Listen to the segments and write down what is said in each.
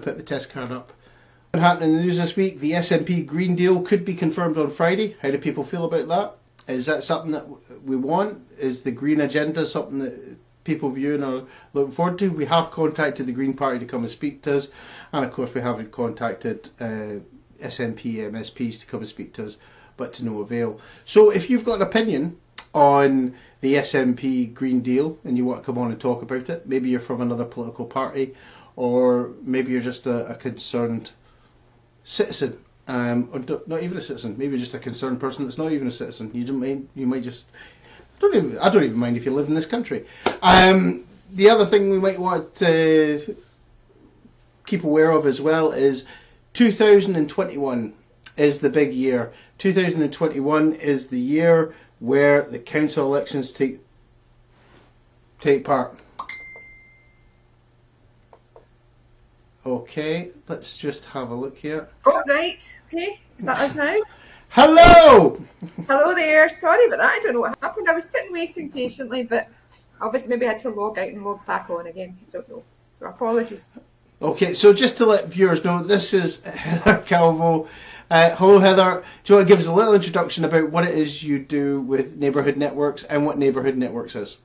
Put the test card up. What happened in the news this week? The SNP Green Deal could be confirmed on Friday. How do people feel about that? Is that something that we want? Is the Green Agenda something that people view and are looking forward to? We have contacted the Green Party to come and speak to us, and of course we haven't contacted SNP MSPs to come and speak to us, but to no avail. So if you've got an opinion on the SNP Green Deal and you want to come on and talk about it, maybe you're from another political party, or maybe you're just a concerned citizen, or not even a citizen, maybe just a concerned person that's not even a citizen. You don't mind, you might just, I don't even mind if you live in this country. The other thing we might want to keep aware of as well is 2021 is the big year. 2021 is the year where the council elections take part. Okay, let's just have a look here. Oh, right. Okay, is that us now? Hello! Hello there. Sorry about that. I don't know what happened. I was sitting waiting patiently, but obviously maybe I had to log out and log back on again. I don't know. So apologies. Okay, so just to let viewers know, this is Heather Calvo. Hello, Heather. Do you want to give us a little introduction about what it is you do with Neighbourhood Networks and what Neighbourhood Networks is?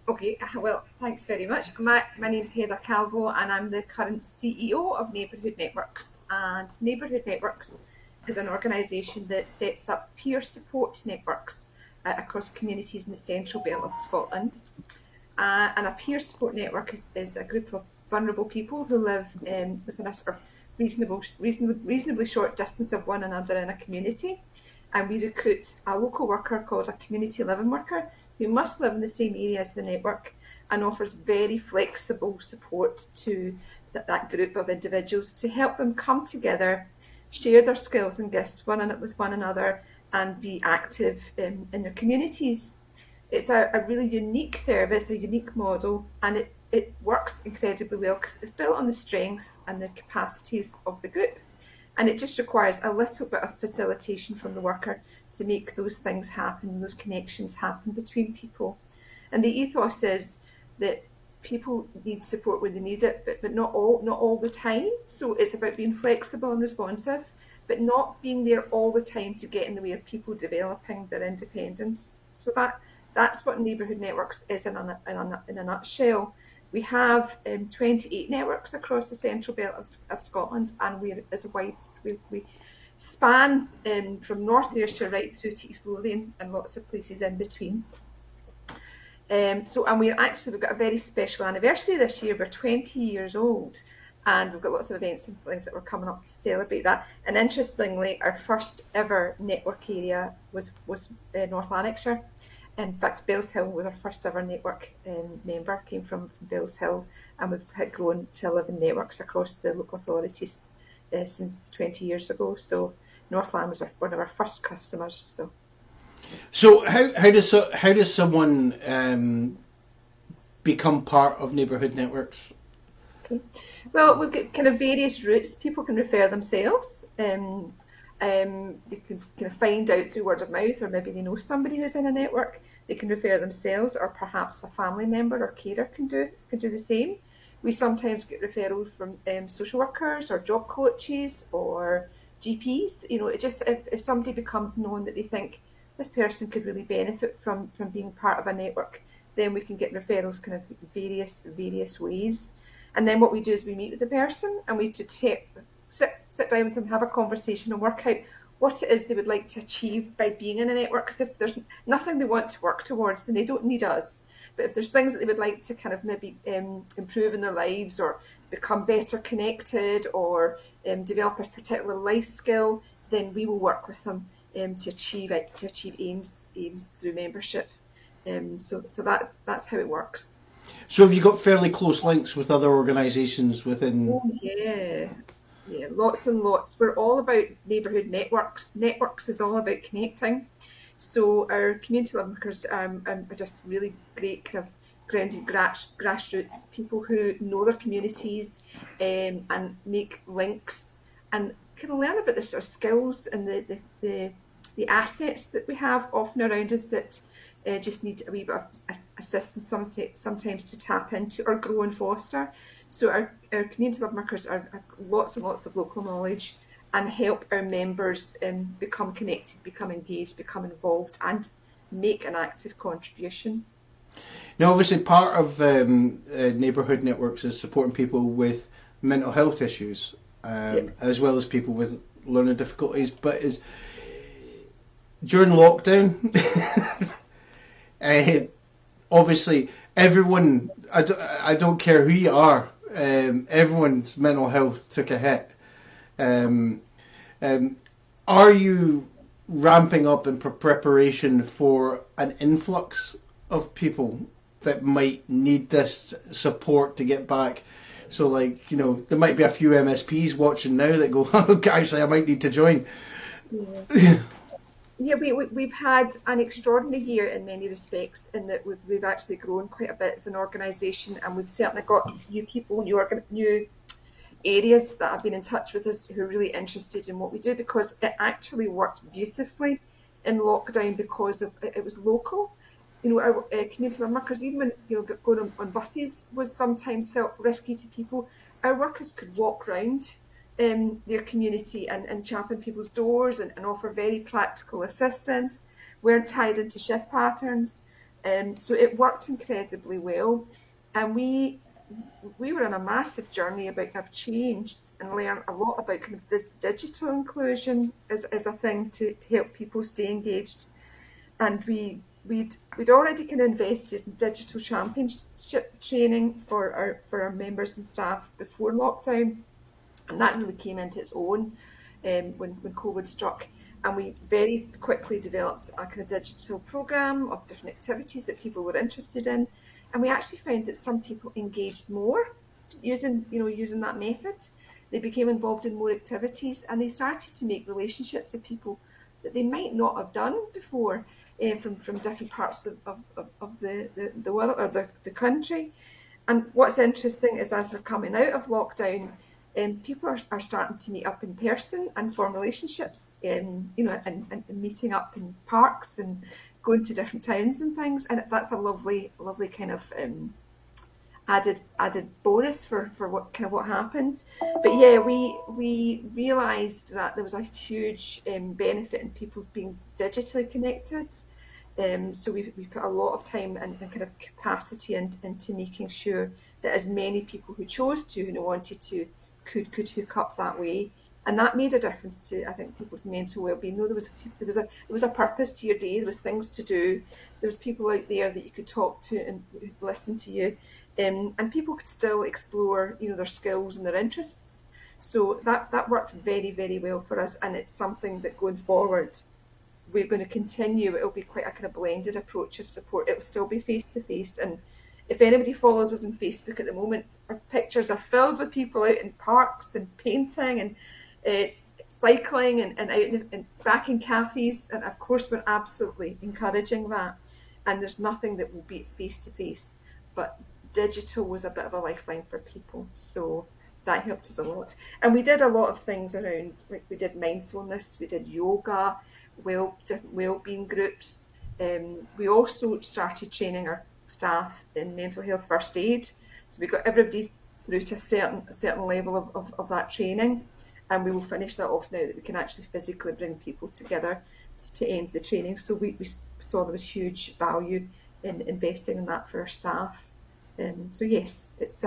Okay, well, thanks very much. My name's Heather Calvo, and I'm the current CEO of Neighbourhood Networks. And Neighbourhood Networks is an organisation that sets up peer support networks across communities in the central belt of Scotland. And a peer support network is a group of vulnerable people who live within a sort of reasonably short distance of one another in a community. And we recruit a local worker called a community living worker who must live in the same area as the network and offers very flexible support to that group of individuals to help them come together, share their skills and gifts with one another, and be active in their communities. It's a really unique service, a unique model, and it works incredibly well because it's built on the strength and the capacities of the group. And it just requires a little bit of facilitation from the worker to make those things happen, those connections happen between people. And the ethos is that people need support when they need it, but not all the time. So it's about being flexible and responsive, but not being there all the time to get in the way of people developing their independence. So that's what Neighbourhood Networks is in a nutshell. We have 28 networks across the central belt of Scotland, and we span from North Ayrshire right through to East Lothian and lots of places in between. And we've got a very special anniversary this year. We're 20 years old, and we've got lots of events and things that were coming up to celebrate that. And interestingly, our first ever network area was North Lanarkshire. In fact, Bells Hill was our first ever network member, came from Bells Hill, and we've grown to 11 networks across the local authorities since 20 years ago. So Northland was one of our first customers. So how does someone become part of Neighbourhood Networks? Okay. Well, we've got kind of various routes. People can refer themselves. They can kind of find out through word of mouth, or maybe they know somebody who's in a network. They can refer themselves, or perhaps a family member or carer can do the same. We sometimes get referrals from social workers or job coaches or GPs. You know, it just if somebody becomes known that they think this person could really benefit from being part of a network, then we can get referrals kind of various ways. And then what we do is we meet with the person and we sit down with them, have a conversation and work out what it is they would like to achieve by being in a network. Because if there's nothing they want to work towards, then they don't need us. But if there's things that they would like to kind of maybe improve in their lives, or become better connected, or develop a particular life skill, then we will work with them to achieve aims through membership. So that's how it works. So have you got fairly close links with other organisations within? Oh yeah, lots and lots. We're all about neighbourhood networks. Networks is all about connecting. So our community workers are just really great kind of grounded grassroots people who know their communities and make links and kind of learn about their sort of skills and the assets that we have often around us that just need a wee bit of assistance sometimes to tap into or grow and foster. So our community web workers are lots and lots of local knowledge and help our members become connected, become engaged, become involved, and make an active contribution. Now, obviously, part of Neighbourhood Networks is supporting people with mental health issues, as well as people with learning difficulties. But during lockdown, obviously, everyone, I don't care who you are, everyone's mental health took a hit. Are you ramping up in preparation for an influx of people that might need this support to get back? So, like, there might be a few MSPs watching now that go, oh, actually, I might need to join. Yeah, we've had an extraordinary year in many respects, in that we've actually grown quite a bit as an organisation, and we've certainly got new people, new areas that have been in touch with us who are really interested in what we do, because it actually worked beautifully in lockdown because it was local. Our community workers, even when going on buses was sometimes felt risky to people, our workers could walk around their community and champion people's doors and offer very practical assistance, weren't tied into shift patterns. So it worked incredibly well. And we were on a massive journey of change and learned a lot about kind of the digital inclusion as a thing to help people stay engaged. And we'd already kind of invested in digital championship training for our members and staff before lockdown. And that really came into its own when COVID struck. And we very quickly developed a kind of digital programme of different activities that people were interested in. And we actually found that some people engaged more using that method. They became involved in more activities, and they started to make relationships with people that they might not have done before from different parts of the world or the country. And what's interesting is, as we're coming out of lockdown, people are starting to meet up in person and form relationships, and meeting up in parks and going to different towns and things. And that's a lovely kind of added bonus for what happened. But yeah, we realised that there was a huge benefit in people being digitally connected. So we put a lot of time and kind of capacity into making sure that as many people who chose to, who wanted to, could hook up that way. And that made a difference to, I think, people's mental well-being. There was a purpose to your day. There was things to do. There was people out there that you could talk to and listen to you, and people could still explore, their skills and their interests. So that worked very, very well for us, and it's something that going forward we're going to continue. It'll be quite a kind of blended approach of support. It'll still be face-to-face, and if anybody follows us on Facebook at the moment, our pictures are filled with people out in parks and painting and cycling and out and back in cafes. And of course, we're absolutely encouraging that. And there's nothing that will beat face-to-face. But digital was a bit of a lifeline for people. So that helped us a lot. And we did a lot of things around, like we did mindfulness, we did yoga, different wellbeing groups. We also started training our staff in mental health first aid. So we got everybody through to a certain level of that training, and we will finish that off now that we can actually physically bring people together to end the training. So we saw there was huge value in investing in that for our staff. So yes, it's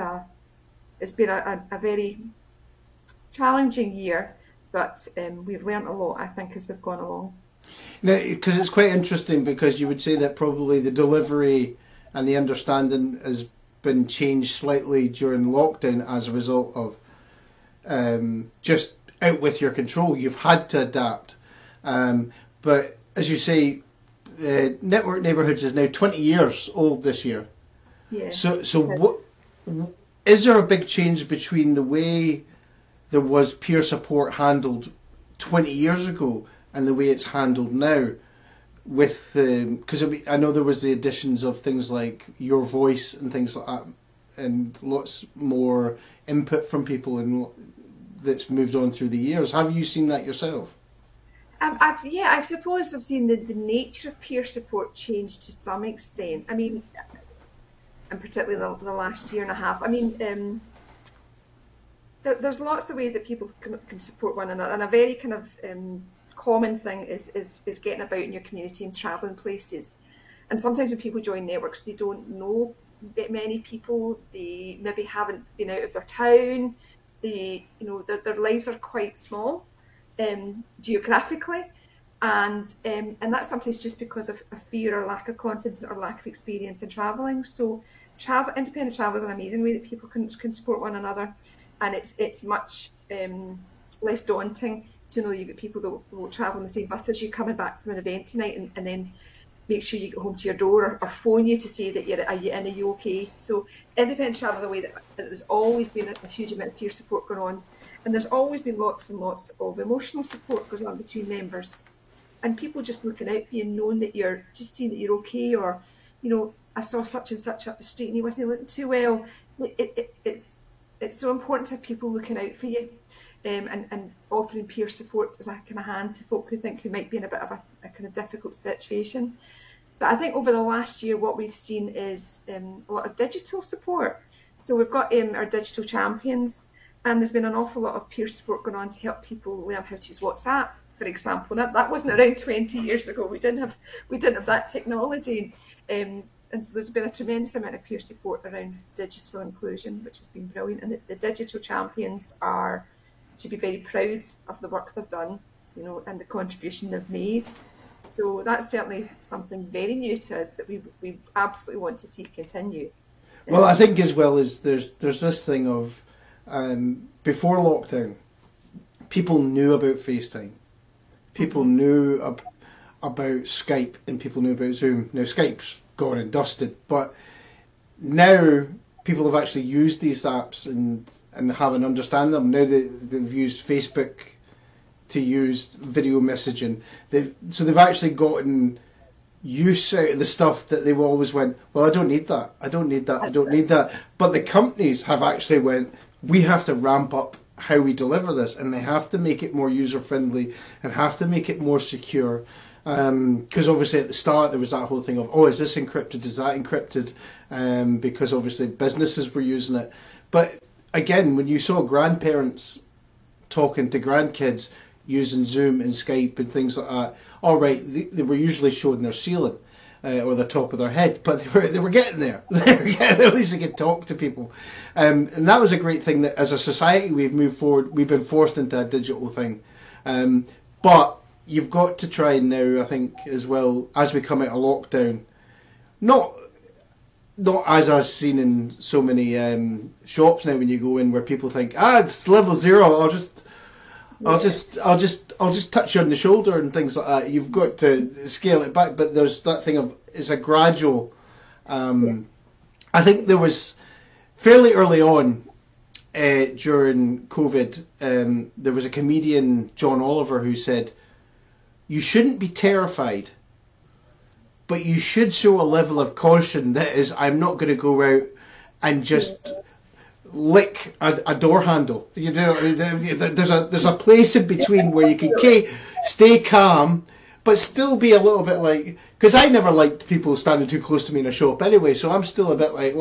been a very challenging year, but we've learned a lot, I think, as we've gone along. Now, because it's quite interesting, because you would say that probably the delivery and the understanding has been changed slightly during lockdown as a result of just out with your control. You've had to adapt. But as you say, Network Neighbourhoods is now 20 years old this year. Yeah. So what is there a big change between the way there was peer support handled 20 years ago and the way it's handled now? With because I know there was the additions of things like Your Voice and things like that, and lots more input from people, and that's moved on through the years. Have you seen that yourself? I suppose I've seen the nature of peer support change to some extent. I mean, and particularly the last year and a half. I mean, there's lots of ways that people can support one another, and a very kind of common thing is getting about in your community and travelling places. And sometimes when people join networks, they don't know many people. They maybe haven't been out of their town. Their lives are quite small geographically, and that's sometimes just because of a fear or lack of confidence or lack of experience in travelling. So independent travel is an amazing way that people can support one another, and it's much less daunting to know you've got people that will travel in the same bus as you coming back from an event tonight, and then make sure you get home to your door, or phone you to say that are you okay. So independent travel is a way that there's always been a huge amount of peer support going on, and there's always been lots and lots of emotional support goes on between members, and people just looking out for you, knowing that you're just seeing that you're okay, or I saw such and such up the street and he wasn't looking too well. It's so important to have people looking out for you, and offering peer support as a kind of hand to folk who might be in a bit of a kind of difficult situation. But I think over the last year, what we've seen is a lot of digital support. So we've got our digital champions, and there's been an awful lot of peer support going on to help people learn how to use WhatsApp, for example. That wasn't around 20 years ago. We didn't have that technology. And so there's been a tremendous amount of peer support around digital inclusion, which has been brilliant. And the digital champions should be very proud of the work they've done, and the contribution they've made. So that's certainly something very new to us that we absolutely want to see continue. Well, I think as well as there's this thing of before lockdown, people knew about FaceTime, people knew about Skype, and people knew about Zoom. Now Skype's gone and dusted, but now people have actually used these apps and have an understanding of them. Now they've used Facebook to use video messaging. They've actually gotten use out of the stuff that they always went, well, I don't need that. I don't need that. But the companies have actually went, we have to ramp up how we deliver this, and they have to make it more user friendly and have to make it more secure. Because obviously at the start there was that whole thing of, is this encrypted, is that encrypted, because obviously businesses were using it. But again, when you saw grandparents talking to grandkids using Zoom and Skype and things like that, all right, they were usually showing their ceiling or the top of their head, but they were getting there. At least they could talk to people, and that was a great thing that as a society we've moved forward. We've been forced into a digital thing, but you've got to try now, I think, as well, as we come out of lockdown, not as I've seen in so many shops now when you go in, where people think, it's level 0, I'll just touch you on the shoulder and things like that. You've got to scale it back, but there's that thing of it's a gradual. I think there was fairly early on during COVID, there was a comedian, John Oliver, who said, you shouldn't be terrified, but you should show a level of caution that is, I'm not going to go out and just lick a door handle. There's a place in between where you can stay calm, but still be a little bit like, because I never liked people standing too close to me in a shop anyway, so I'm still a bit like,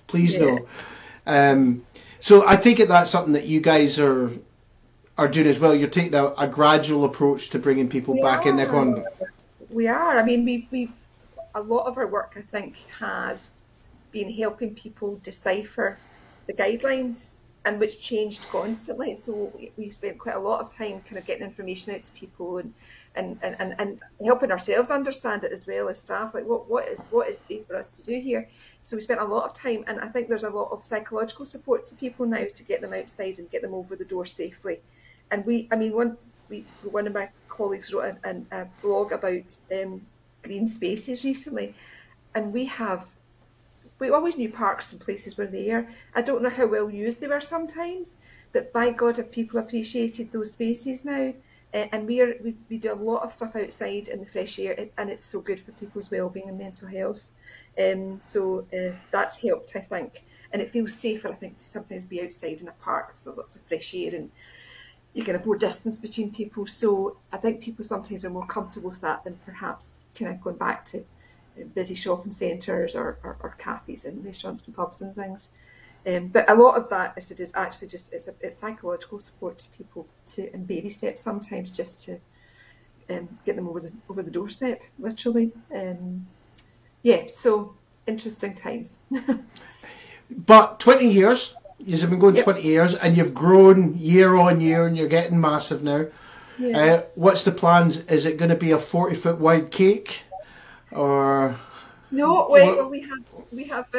please no. So I take it that's something that you guys are doing as well. You're taking a gradual approach to bringing people back in the economy. We are. I mean, we've a lot of our work, I think, has been helping people decipher the guidelines, and which changed constantly. So we spent quite a lot of time kind of getting information out to people and helping ourselves understand it as well as staff. Like what is safe for us to do here? So we spent a lot of time, and I think there's a lot of psychological support to people now to get them outside and get them over the door safely. And one of my colleagues wrote a blog about green spaces recently, and we always knew parks and places were there. I don't know how well used they were sometimes, but by God, have people appreciated those spaces now? And we do a lot of stuff outside in the fresh air, and it's so good for people's well-being and mental health. So that's helped, I think, and it feels safer, I think, to sometimes be outside in a park. So lots of fresh air, and you can have more distance between people. So I think people sometimes are more comfortable with that than perhaps kind of going back to busy shopping centres or cafes and restaurants and pubs and things. But a lot of that is actually just it's psychological support to people in baby steps sometimes, just to get them over the doorstep, literally. So interesting times. But 20 years, you've been going Yep. 20 years, and you've grown year on year, and you're getting massive now. Yeah. What's the plans? Is it going to be a 40-foot wide cake, or No, wait. Well, what? we have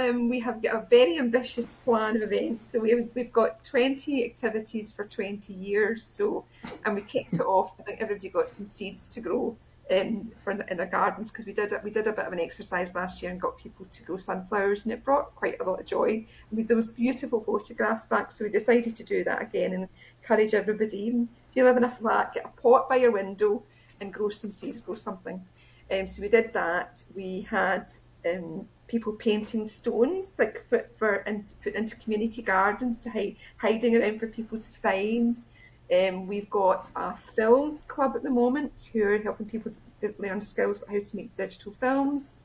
got a very ambitious plan of events. So we've got 20 activities for 20 years. So, and we kicked it off. I think everybody got some seeds to grow in their gardens, because we did a bit of an exercise last year and got people to grow sunflowers, and it brought quite a lot of joy. And we had those beautiful photographs back. So we decided to do that again and encourage everybody. Even if you live in a flat, get a pot by your window and grow some seeds, grow something. So we did that. We had people painting stones, like and put into community gardens to hiding around for people to find. We've got a film club at the moment who are helping people to learn skills about how to make digital films.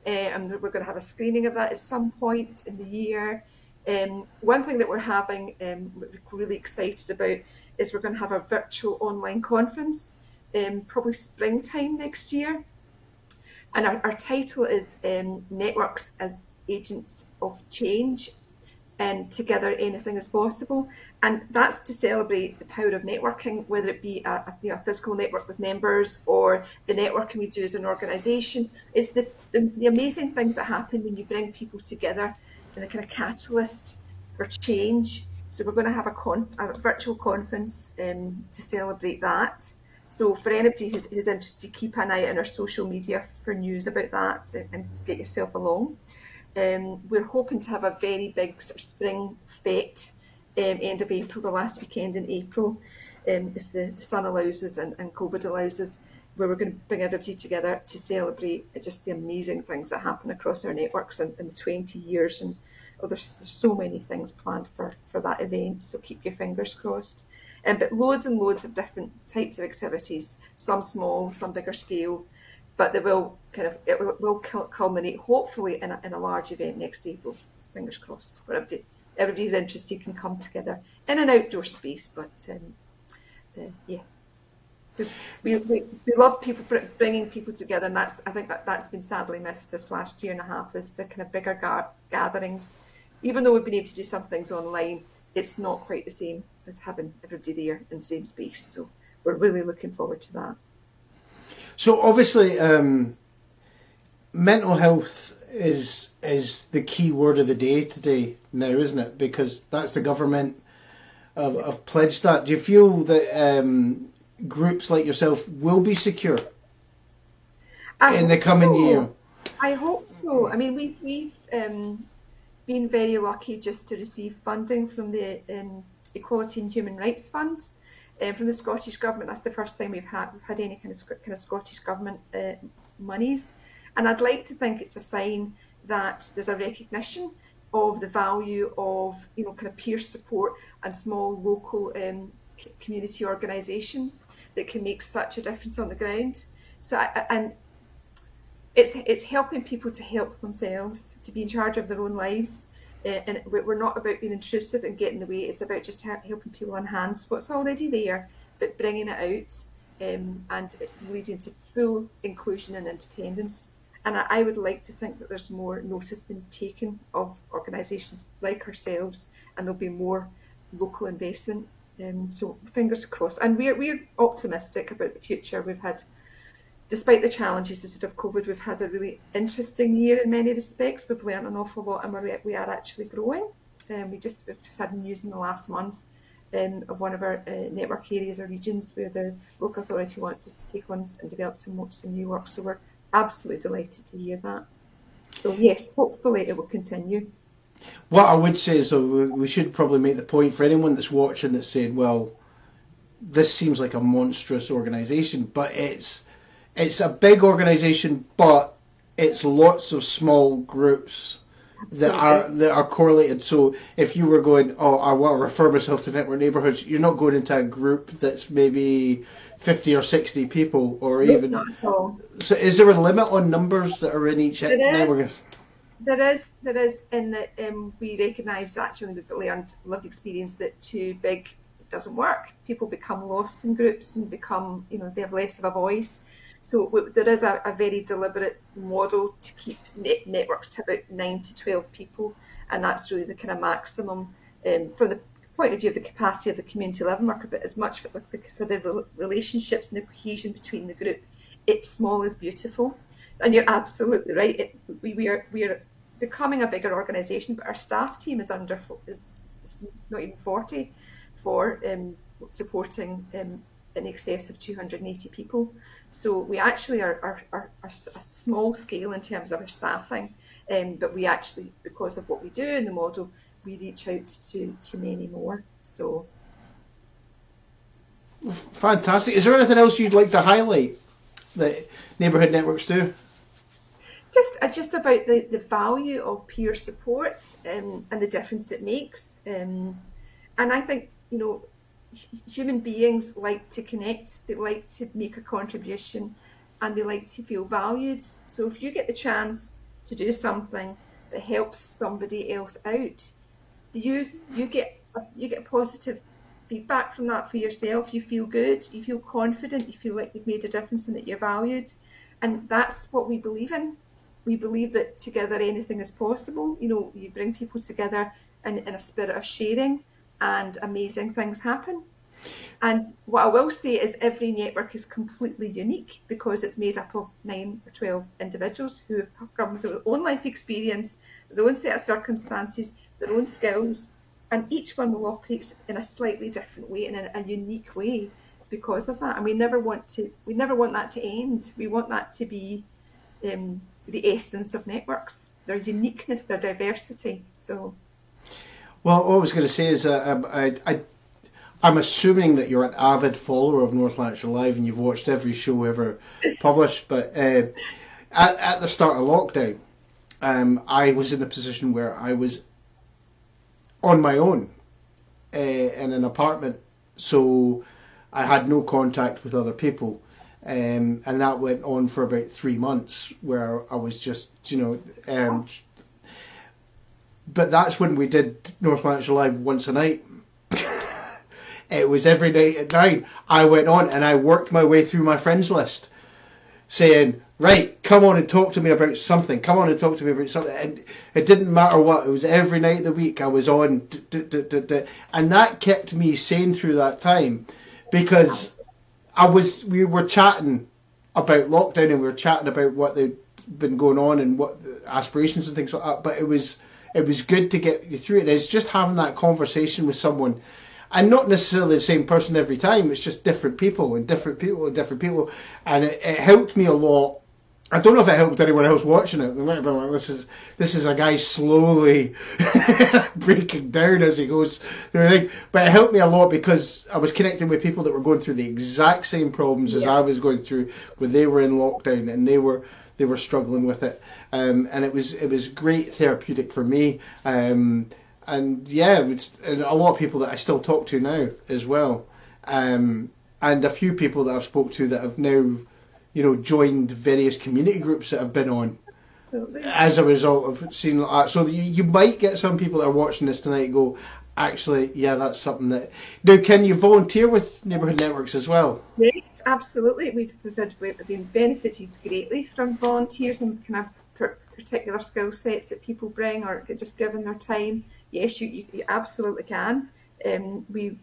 And we're going to have a screening of that at some point in the year. One thing that we're having, we're really excited about, is we're going to have a virtual online conference, probably springtime next year. And our title is Networks as Agents of Change, and Together Anything is Possible. And that's to celebrate the power of networking, whether it be a physical network with members or the networking we do as an organisation. It's the amazing things that happen when you bring people together, and a kind of catalyst for change. So we're going to have a virtual conference to celebrate that. So for anybody who's interested, keep an eye on our social media for news about that, and get yourself along. We're hoping to have a very big sort of spring fete, end of April, the last weekend in April, if the sun allows us and COVID allows us, where we're going to bring everybody together to celebrate just the amazing things that happen across our networks in the 20 years. And there's so many things planned for that event, so keep your fingers crossed. But loads and loads of different types of activities, some small, some bigger scale, but it will culminate hopefully in a large event next April. Fingers crossed. Where everybody who's interested can come together in an outdoor space. But because we love people, bringing people together, and I think that's been sadly missed this last year and a half, is the kind of bigger gatherings. Even though we've been able to do some things online, it's not quite the same as having everybody there in the same space. So we're really looking forward to that. So obviously, mental health is the key word of the day today now, isn't it? Because that's the government have pledged that. Do you feel that groups like yourself will be secure in the coming year? I hope so. I mean, we've been very lucky just to receive funding from the Equality and Human Rights Fund from the Scottish Government. That's the first time we've had any kind of Scottish Government monies. And I'd like to think it's a sign that there's a recognition of the value of kind of peer support and small local community organisations that can make such a difference on the ground. So and it's helping people to help themselves, to be in charge of their own lives. And we're not about being intrusive and getting in the way. It's about just helping people enhance what's already there, but bringing it out and leading to full inclusion and independence. And I would like to think that there's more notice being taken of organisations like ourselves, and there'll be more local investment. So fingers crossed. And we're optimistic about the future. We've had, despite the challenges of COVID, we've had a really interesting year in many respects. We've learned an awful lot, and we are actually growing. We've just had news in the last month of one of our network areas or regions where the local authority wants us to take on and develop some new work. So we're absolutely delighted to hear that. So yes, hopefully it will continue. What I would say is, we should probably make the point for anyone that's watching that's saying, well, this seems like a monstrous organisation, but it's a big organisation, but it's lots of small groups that are correlated. So if you were going, I want to refer myself to Network Neighbourhoods, you're not going into a group that's maybe 50 or 60 people, or even. Not at all. So is there a limit on numbers that are in each network? There is, in that we recognise that actually we've learned lived experience that too big doesn't work. People become lost in groups and become, they have less of a voice. So there is a very deliberate model to keep networks to about 9 to 12 people, and that's really the kind of maximum from the point of view of the capacity of the community living worker, but as much for the relationships and the cohesion between the group. It's small is beautiful, and you're absolutely right. We are becoming a bigger organisation, but our staff team is is not even 40 for supporting in excess of 280 people. So we actually are a small scale in terms of our staffing, but we actually, because of what we do in the model, we reach out to many more. So fantastic. Is there anything else you'd like to highlight that Neighbourhood Networks do? Just about the value of peer support and the difference it makes. And I think, human beings like to connect, they like to make a contribution, and they like to feel valued. So if you get the chance to do something that helps somebody else out, you get positive feedback from that for yourself. You feel good, you feel confident, you feel like you've made a difference and that you're valued. And that's what we believe in. We believe that together anything is possible. You bring people together in a spirit of sharing, and amazing things happen. And what I will say is every network is completely unique because it's made up of 9 or 12 individuals who have come with their own life experience, their own set of circumstances, their own skills, and each one will operate in a slightly different way and in a unique way because of that. And we never want that to end. We want that to be the essence of networks, their uniqueness, their diversity. So, well, what I was going to say is I'm assuming that you're an avid follower of North Lanarkshire Live and you've watched every show ever published. But at the start of lockdown, I was in a position where I was on my own in an apartment, so I had no contact with other people. And that went on for about 3 months where I was just, but that's when we did North Lanarkshire Live once a night. It was every night at 9. I went on and I worked my way through my friends list saying, right, come on and talk to me about something. Come on and talk to me about something. And it didn't matter what. It was every night of the week I was on. And that kept me sane through that time because we were chatting about lockdown and we were chatting about what had been going on and what aspirations and things like that. But it was good to get you through it. It's just having that conversation with someone, and not necessarily the same person every time. It's just different people and different people and different people, and it helped me a lot. I don't know if it helped anyone else watching it. They might have been like, this is a guy slowly breaking down as he goes through everything. But it helped me a lot because I was connecting with people that were going through the exact same problems as I was going through when they were in lockdown and they were struggling with it. And it was great therapeutic for me. And yeah, it's a lot of people that I still talk to now as well. And a few people that I've spoke to that have now joined various community groups that I've been on as a result of seeing that. So you might get some people that are watching this tonight go, actually, yeah, that's something that... Now, can you volunteer with Neighbourhood Networks as well? Yes, absolutely. We've been benefited greatly from volunteers and kind of particular skill sets that people bring or just given their time. Yes, you absolutely can. We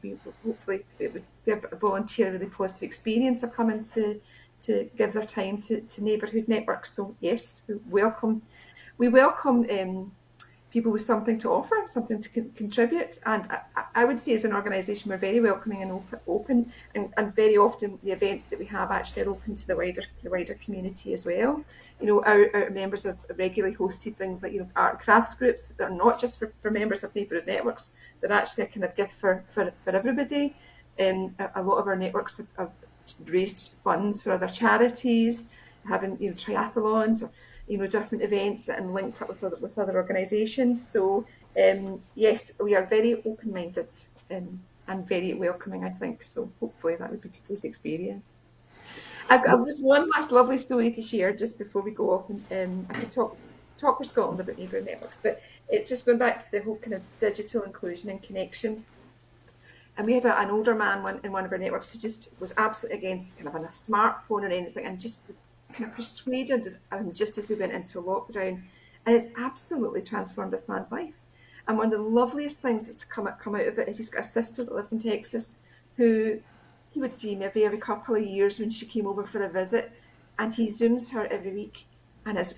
hopefully it would give a volunteer really positive experience of coming to give their time to Neighbourhood Networks. So yes, we welcome people with something to offer, something to contribute. And I would say as an organisation, we're very welcoming and open, and very often the events that we have actually are open to the wider community as well. Our members have regularly hosted things like art and crafts groups that are not just for members of Neighbourhood Networks, they're actually a kind of gift for everybody. A lot of our networks have raised funds for other charities, having triathlons or different events and linked up with other organisations. So yes, we are very open-minded and very welcoming, I think. So hopefully that would be people's experience. I've got just one last lovely story to share just before we go off, and I could talk for Scotland about Neighbourhood Networks, but it's just going back to the whole kind of digital inclusion and connection. And we had an older man in one of our networks who just was absolutely against kind of a smartphone or anything, and just kind of persuaded him just as we went into lockdown. And it's absolutely transformed this man's life. And one of the loveliest things that's to come out of it is he's got a sister that lives in Texas who he would see maybe every couple of years when she came over for a visit, and he Zooms her every week and has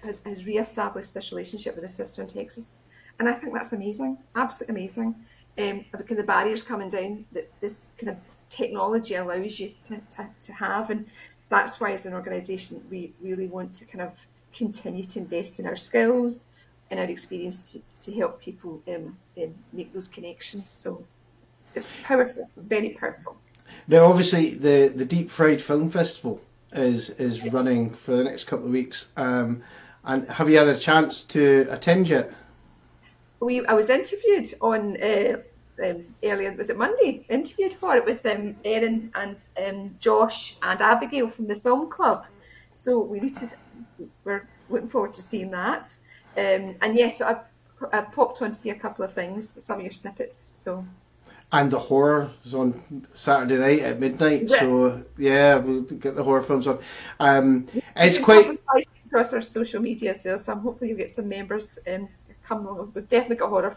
re-established this relationship with his sister in Texas. And I think that's amazing, absolutely amazing. Because the barriers coming down that this kind of technology allows you to have, and that's why as an organisation we really want to kind of continue to invest in our skills and our experience to help people make those connections. So it's powerful, very powerful. Now, obviously, the Deep Fried Film Festival is running for the next couple of weeks. And have you had a chance to attend yet? I was interviewed on earlier, was it Monday? Interviewed for it with Erin and Josh and Abigail from the film club. So we're looking forward to seeing that. And yes, I've popped on to see a couple of things, some of your snippets. So. And the horror is on Saturday night at midnight. Yeah. So yeah, we'll get the horror films on. It's quite across our social media as well. So hopefully you'll get some members come along. We've definitely got horror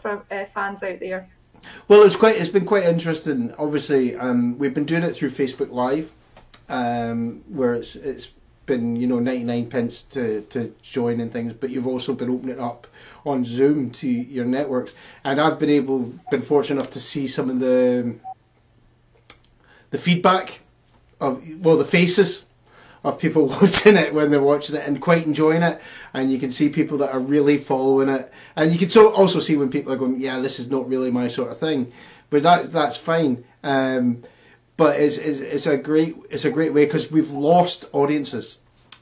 fans out there. Well, it's been quite interesting. Obviously, we've been doing it through Facebook Live, where it's been 99 pence to join and things, but you've also been opening it up on Zoom to your networks, and I've been fortunate enough to see some of the feedback of the faces of people watching it when they're watching it and quite enjoying it, and you can see people that are really following it, and you can also see when people are going, yeah, this is not really my sort of thing, but that's fine. But it's a great way, because we've lost audiences.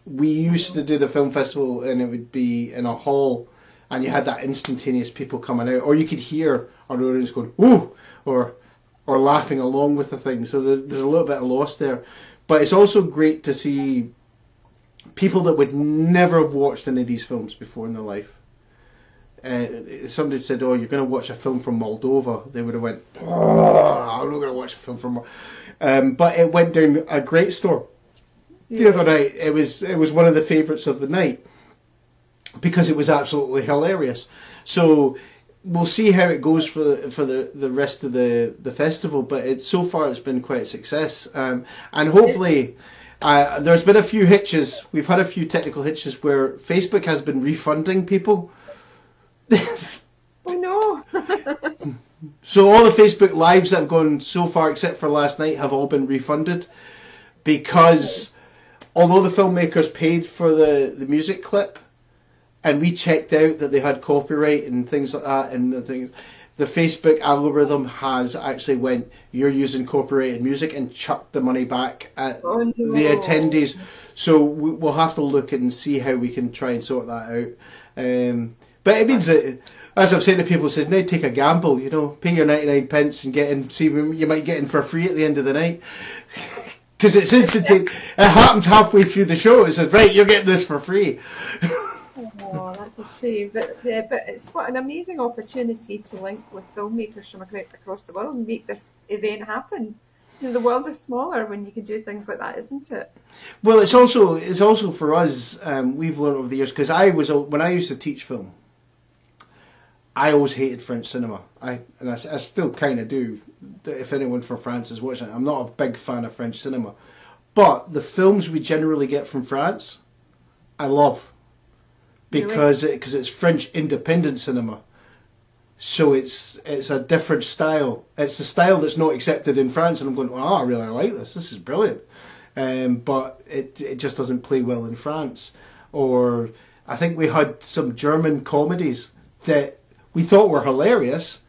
We used to do the film festival and it would be in a hall, and you had that instantaneous people coming out, or you could hear our audience going ooh, or laughing along with the thing. So there's a little bit of loss there. But it's also great to see people that would never have watched any of these films before in their life. Somebody said, "Oh, you're going to watch a film from Moldova." They would have went, "Oh, I'm not going to watch a film from." But it went down a great store the other night. It was one of the favourites of the night because it was absolutely hilarious. So we'll see how it goes for the rest of the festival. But so far it's been quite a success, and hopefully. There's been a few hitches. We've had a few technical hitches where Facebook has been refunding people. Oh no! So all the Facebook Lives that have gone so far, except for last night, have all been refunded because although the filmmakers paid for the music clip, and we checked out that they had copyright and things like that, and the Facebook algorithm has actually went, you're using copyrighted music, and chucked the money back at the attendees. So we'll have to look and see how we can try and sort that out. But it means that, as I've said to people, it says, now take a gamble, pay your 99 pence and get in, see you might get in for free at the end of the night. Because it's instant. It happens halfway through the show. It says, right, you're getting this for free. Oh, that's a shame. But it's what an amazing opportunity to link with filmmakers from across the world and make this event happen. The world is smaller when you can do things like that, isn't it? Well, it's also for us. We've learned over the years, because when I used to teach film, I always hated French cinema. I still kind of do. If anyone from France is watching it, I'm not a big fan of French cinema, but the films we generally get from France, I love. Because it's French independent cinema, so it's a different style. It's a style that's not accepted in France, and I'm going, I really like this. This is brilliant, but it just doesn't play well in France. Or I think we had some German comedies that we thought were hilarious,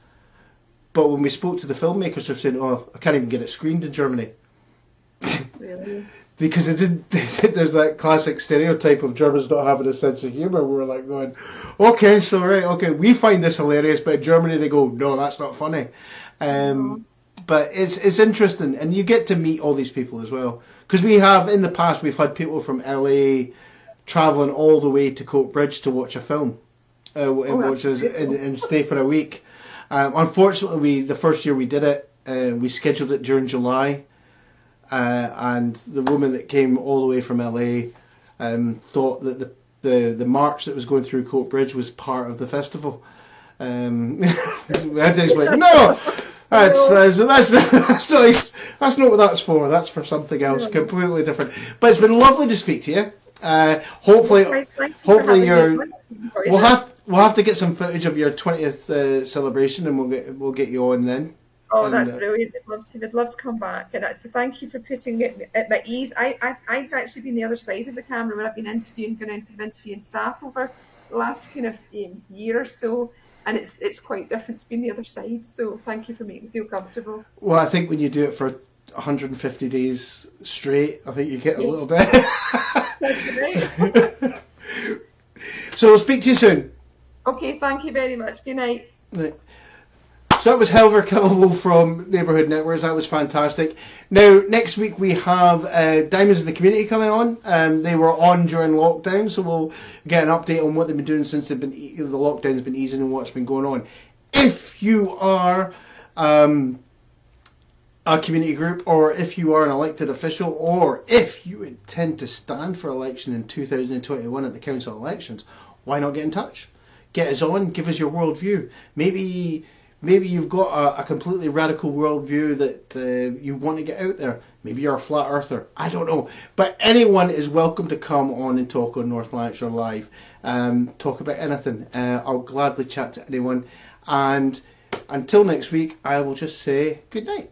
but when we spoke to the filmmakers, they're saying, I can't even get it screened in Germany. Really? Because there's that classic stereotype of Germans not having a sense of humour. We're like going, okay, we find this hilarious, but in Germany they go, no, that's not funny. But it's interesting, and you get to meet all these people as well. Because in the past, we've had people from LA travelling all the way to Coatbridge to watch a film. and that's watch us beautiful. and stay for a week. Unfortunately, the first year we did it, we scheduled it during July, and the woman that came all the way from LA thought that the march that was going through Coatbridge was part of the festival. We had to explain, no, that's not what that's for. That's for something else, completely different. But it's been lovely to speak to you. Hopefully you're. We'll have to get some footage of your 20th celebration, and we'll get you on then. Oh, that's brilliant! We'd love to come back, and so thank you for putting it at my ease. I've actually been the other side of the camera where I've been interviewing staff over the last kind of year or so, and it's quite different to being the other side. So thank you for making me feel comfortable. Well, I think when you do it for 150 days straight, I think you get a little bit. That's right. So we'll speak to you soon. Okay, thank you very much. Good night. So that was Heather Calvo from Neighbourhood Networks. That was fantastic. Now, next week we have Diamonds in the Community coming on. They were on during lockdown, so we'll get an update on what they've been doing since the lockdown's been easing and what's been going on. If you are a community group, or if you are an elected official, or if you intend to stand for election in 2021 at the council elections, why not get in touch? Get us on, give us your worldview. Maybe you've got a completely radical worldview that you want to get out there. Maybe you're a flat earther. I don't know. But anyone is welcome to come on and talk on North Lanarkshire Live. Talk about anything. I'll gladly chat to anyone. And until next week, I will just say good night.